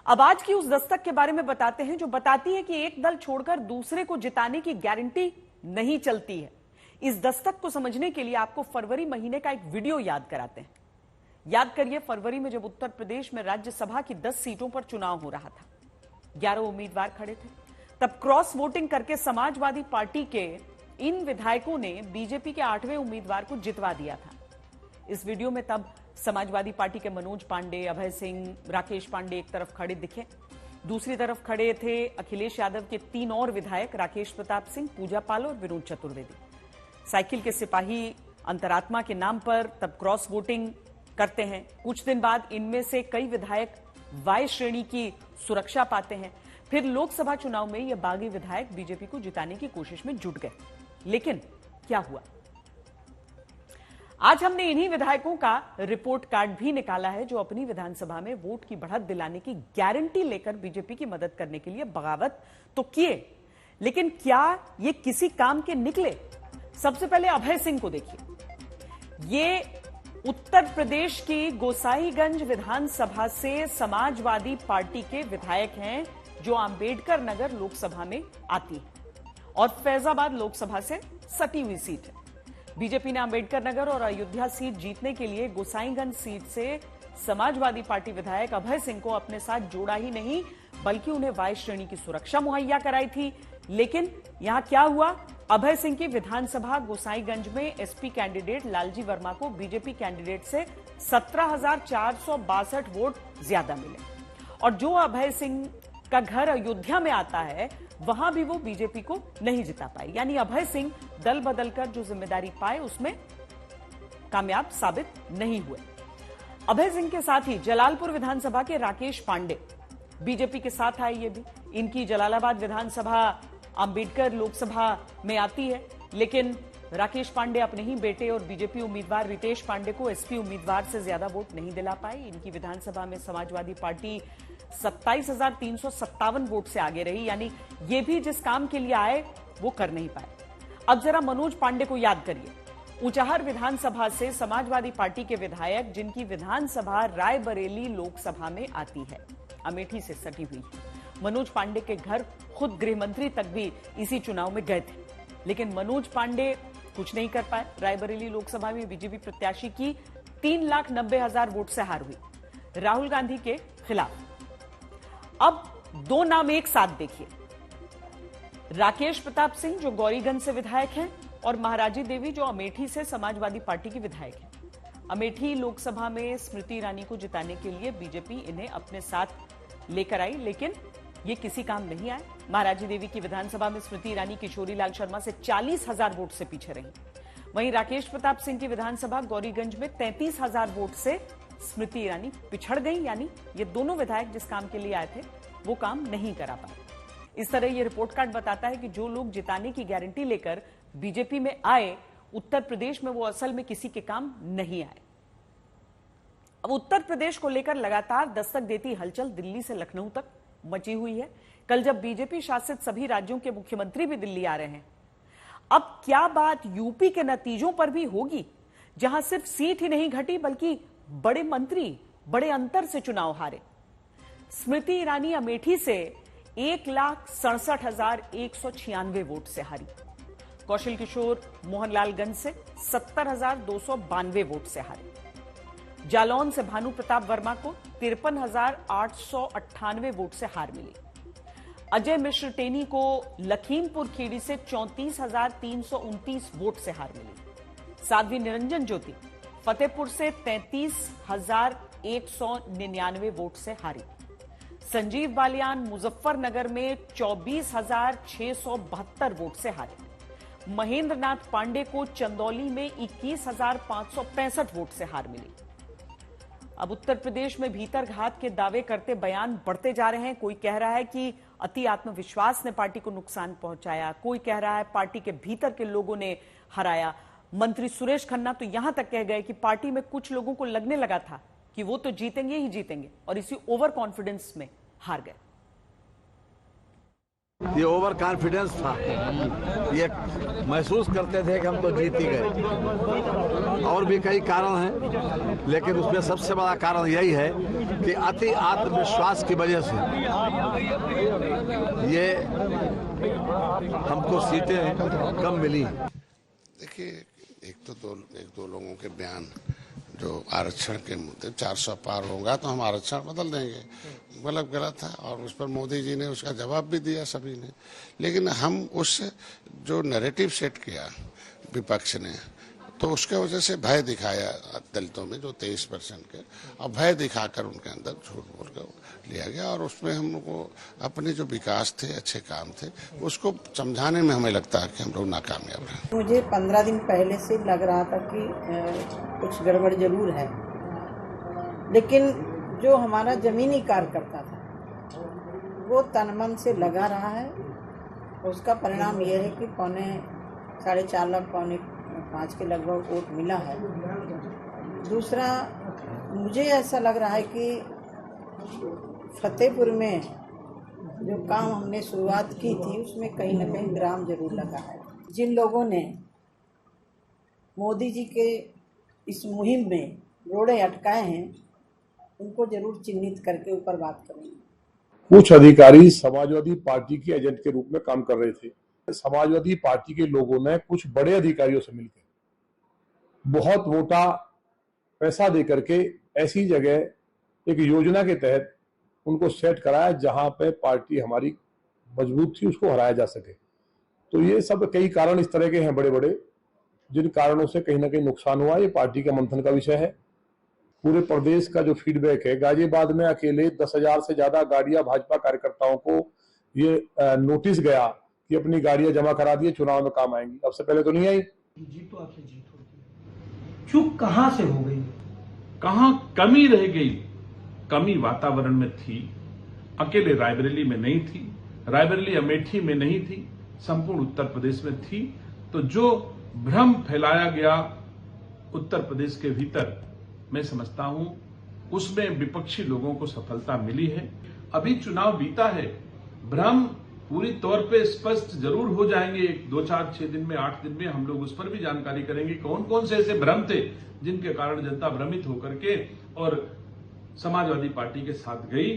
अब आज की उस दस्तक के बारे में बताते हैं जो बताती है कि एक दल छोड़कर दूसरे को जिताने की गारंटी नहीं चलती है। इस दस्तक को समझने के लिए आपको फरवरी महीने का एक वीडियो याद कराते हैं। याद करिए, फरवरी में जब उत्तर प्रदेश में राज्यसभा की 10 सीटों पर चुनाव हो रहा था, 11 उम्मीदवार खड़े थे। तब क्रॉस वोटिंग करके समाजवादी पार्टी के इन विधायकों ने बीजेपी के 8वें उम्मीदवार को जितवा दिया था। इस वीडियो में तब समाजवादी पार्टी के मनोज पांडे, अभय सिंह, राकेश पांडे एक तरफ खड़े दिखे। दूसरी तरफ खड़े थे अखिलेश यादव के 3 और विधायक, राकेश प्रताप सिंह, पूजा पाल और विनोद चतुर्वेदी। साइकिल के सिपाही अंतरात्मा के नाम पर तब क्रॉस वोटिंग करते हैं। कुछ दिन बाद इनमें से कई विधायक वाई श्रेणी की सुरक्षा पाते हैं। फिर लोकसभा चुनाव में ये बागी विधायक बीजेपी को जिताने की कोशिश में जुट गए। लेकिन क्या हुआ? आज हमने इन्हीं विधायकों का रिपोर्ट कार्ड भी निकाला है जो अपनी विधानसभा में वोट की बढ़त दिलाने की गारंटी लेकर बीजेपी की मदद करने के लिए बगावत तो किए, लेकिन क्या ये किसी काम के निकले? सबसे पहले अभय सिंह को देखिए। ये उत्तर प्रदेश की गोसाईगंज विधानसभा से समाजवादी पार्टी के विधायक हैं जो अंबेडकर नगर लोकसभा में आती है और फैजाबाद लोकसभा से सटी हुई सीट है। बीजेपी ने अंबेडकर नगर और अयोध्या सीट जीतने के लिए गोसाईगंज सीट से समाजवादी पार्टी विधायक अभय सिंह को अपने साथ जोड़ा ही नहीं, बल्कि उन्हें वाई श्रेणी की सुरक्षा मुहैया कराई थी। लेकिन यहां क्या हुआ? अभय सिंह की विधानसभा गोसाईगंज में एसपी कैंडिडेट लालजी वर्मा को बीजेपी कैंडिडेट से 17,462 वोट ज्यादा मिले और जो अभय सिंह का घर अयोध्या में आता है वहां भी वो बीजेपी को नहीं जिता पाए। यानी अभय सिंह दल बदलकर जो जिम्मेदारी पाए उसमें कामयाब साबित नहीं हुए। अभय सिंह के साथ ही जलालपुर विधानसभा के राकेश पांडे बीजेपी के साथ आए। ये भी इनकी जलालाबाद विधानसभा अंबेडकर लोकसभा में आती है, लेकिन राकेश पांडे अपने ही बेटे और बीजेपी उम्मीदवार रितेश पांडे को एसपी उम्मीदवार से ज्यादा वोट नहीं दिला पाए। इनकी विधानसभा में समाजवादी पार्टी 27,357 वोट से आगे रही। यानी ये भी जिस काम के लिए आए वो कर नहीं पाए। अब जरा मनोज पांडे को याद करिए। ऊंचाहार विधानसभा से समाजवादी पार्टी के विधायक जिनकी विधानसभा रायबरेली लोकसभा में आती है, अमेठी से सटी हुई है। मनोज पांडे के घर खुद गृह मंत्री तक भी इसी चुनाव में गए थे, लेकिन मनोज पांडे कुछ नहीं कर पाए। रायबरेली लोकसभा में बीजेपी प्रत्याशी की 3,90,000 वोट से हार हुई राहुल गांधी के खिलाफ। अब 2 नाम एक साथ देखिए, राकेश प्रताप सिंह जो गौरीगंज से विधायक हैं और महाराजी देवी जो अमेठी से समाजवादी पार्टी की विधायक हैं। अमेठी लोकसभा में स्मृति ईरानी को जिताने के लिए बीजेपी इन्हें अपने साथ लेकर आई, लेकिन ये किसी काम नहीं आए। महाराजी देवी की विधानसभा में स्मृति ईरानी किशोरीलाल शर्मा से 40,000 वोट से पीछे रही। वहीं राकेश प्रताप सिंह की विधानसभा गौरीगंज में 33,000 वोट से स्मृति ईरानी पिछड़ गई। यानी ये दोनों विधायक जिस काम के लिए आए थे वो काम नहीं करा पाए। इस तरह ये रिपोर्ट कार्ड बताता है कि जो लोग जिताने की गारंटी लेकर बीजेपी में आए, उत्तर प्रदेश में वो असल में किसी के काम नहीं आए। अब उत्तर प्रदेश को लेकर लगातार दस्तक देती हलचल दिल्ली से लखनऊ तक मची हुई है। कल जब बीजेपी शासित सभी राज्यों के मुख्यमंत्री भी दिल्ली आ रहे हैं, अब क्या बात यूपी के नतीजों पर भी होगी, जहां सिर्फ सीट ही नहीं घटी बल्कि बड़े मंत्री बड़े अंतर से चुनाव हारे। स्मृति ईरानी अमेठी से 1,67,196 वोट से हारी। कौशल किशोर मोहनलालगंज से 70,292 वोट से हारे। जालौन से भानु प्रताप वर्मा को 53,898 वोट से हार मिली। अजय मिश्र टेनी को लखीमपुर खीरी से 34,329 वोट से हार मिली। साध्वी निरंजन ज्योति फतेहपुर से 33,199 वोट से हारी। संजीव बालियान मुजफ्फरनगर में 24,672 वोट से हारे। महेंद्र नाथ पांडे को चंदौली में 21,565 वोट से हार मिली। अब उत्तर प्रदेश में भीतर घात के दावे करते बयान बढ़ते जा रहे हैं। कोई कह रहा है कि अति आत्मविश्वास ने पार्टी को नुकसान पहुंचाया, कोई कह रहा है पार्टी के भीतर के लोगों ने हराया। मंत्री सुरेश खन्ना तो यहां तक कह गए कि पार्टी में कुछ लोगों को लगने लगा था कि वो तो जीतेंगे ही जीतेंगे और इसी ओवर कॉन्फिडेंस में हार गए। ये ओवर कॉन्फिडेंस था, ये महसूस करते थे कि हम तो जीत ही गए। और भी कई कारण हैं, लेकिन उसमें सबसे बड़ा कारण यही है कि अति आत्मविश्वास की वजह से ये हमको सीटें कम मिली। देखिए, एक दो लोगों के बयान जो आरक्षण के मुद्दे 400 पार होगा तो हम आरक्षण बदल देंगे, गलत था। और उस पर मोदी जी ने उसका जवाब भी दिया सभी ने। लेकिन हम उस जो नैरेटिव सेट किया विपक्ष ने, तो उसके वजह से भय दिखाया दलितों में जो 23% के, और भय दिखाकर उनके अंदर झूठ बोल कर लिया गया। और उसमें हम लोग को अपने जो विकास थे, अच्छे काम थे, उसको समझाने में हमें लगता है कि हम लोग नाकामयाब रहे। मुझे 15 दिन पहले से लग रहा था कि कुछ गड़बड़ जरूर है, लेकिन जो हमारा जमीनी कार्यकर्ता था वो तन मन से लगा रहा है। उसका परिणाम यह है कि 4.5 लाख 5 के लगभग वोट मिला है। दूसरा, मुझे ऐसा लग रहा है कि फतेहपुर में जो काम हमने शुरुआत की थी उसमें कहीं ना कहीं विराम जरूर लगा है। जिन लोगों ने मोदी जी के इस मुहिम में रोड़े अटकाए हैं उनको जरूर चिन्हित करके ऊपर बात करेंगे। कुछ अधिकारी समाजवादी पार्टी के एजेंट के रूप में काम कर रहे थे। समाजवादी पार्टी के लोगों ने कुछ बड़े अधिकारियों से मिलकर बहुत मोटा पैसा देकर के ऐसी जगह एक योजना के तहत उनको सेट कराया जहां पे पार्टी हमारी मजबूत थी, उसको हराया जा सके। तो ये सब कई कारण इस तरह के हैं बड़े बड़े, जिन कारणों से कहीं ना कहीं नुकसान हुआ। ये पार्टी का मंथन का विषय है। पूरे प्रदेश का जो फीडबैक है, गाजियाबाद में अकेले 10,000 से ज्यादा गाड़ियां भाजपा कार्यकर्ताओं को ये नोटिस गया कि अपनी गाड़ियां जमा करा दिए, चुनाव में काम आएंगी। अब से पहले तो नहीं आई। जीत तो आपसे जीत होगी, चूक कहां से हो गई, कहां कमी रह गई? कमी वातावरण में थी, अकेले रायबरेली में नहीं थी, रायबरेली अमेठी में नहीं थी, संपूर्ण उत्तर प्रदेश में थी। तो जो भ्रम फैलाया गया उत्तर प्रदेश के भीतर, मैं समझता हूं उसमें विपक्षी लोगों को सफलता मिली है। अभी चुनाव बीता है, भ्रम पूरी तौर पे स्पष्ट जरूर हो जाएंगे 2, 4, 6 दिन में, 8 दिन में। हम लोग उस पर भी जानकारी करेंगे कौन कौन से ऐसे भ्रम थे जिनके कारण जनता भ्रमित होकर के और समाजवादी पार्टी के साथ गई।